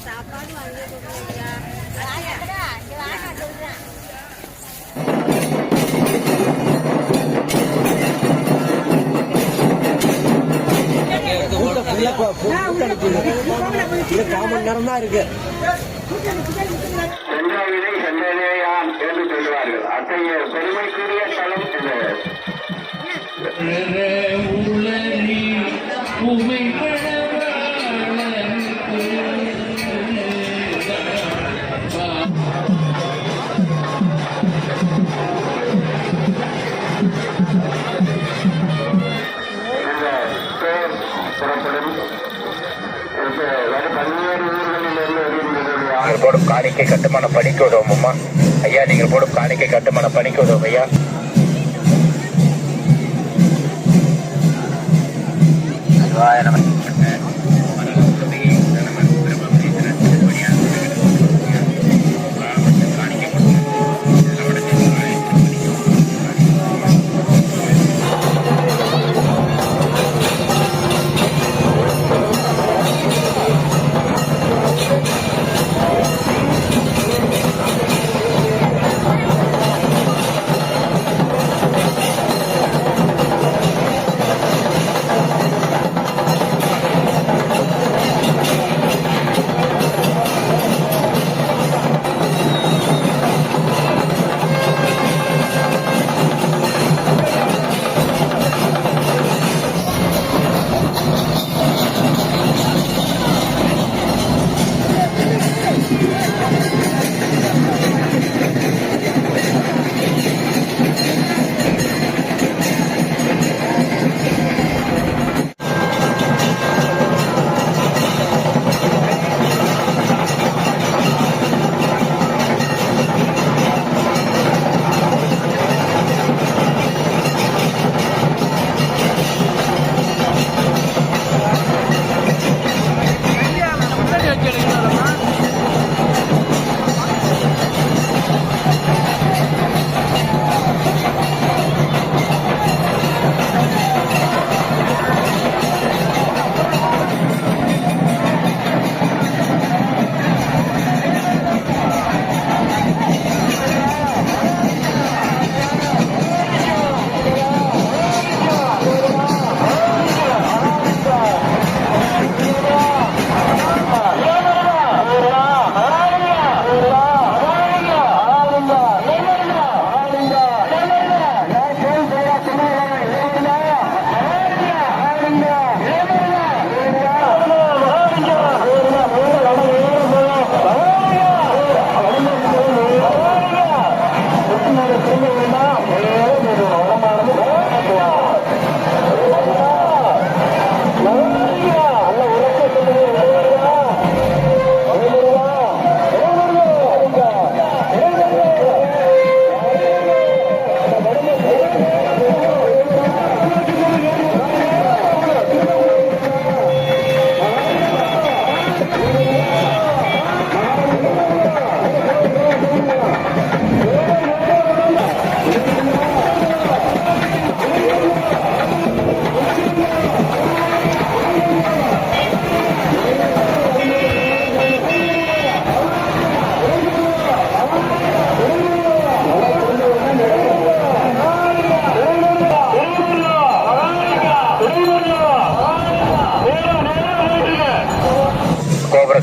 சாப்பாடு வாங்கி கொடுக்குறீங்க. காமன் நேரம் தான் இருக்கு. சென்றவினை சென்றதேயான் என்று சொல்லுவார்கள். அத்தகைய பெருமைக்குரிய தலம் நீங்கள் போடும் காணிக்கை கட்டுமான பணிக்கு உதவுமா ஐயா? நீங்கள் போடும் காணிக்கை கட்டுமான பணிக்கு உதவும் ஐயா.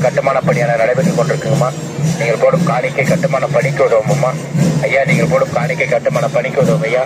கட்டுமான பணியான நடைபெற்றுக் கொண்டிருக்குமா? நீங்கள் போடும் காணிக்கை கட்டுமான பணிக்கு உதவுமா ஐயா? நீங்கள் போடும் காணிக்கை கட்டுமான பணிக்கு உதவும் ஐயா.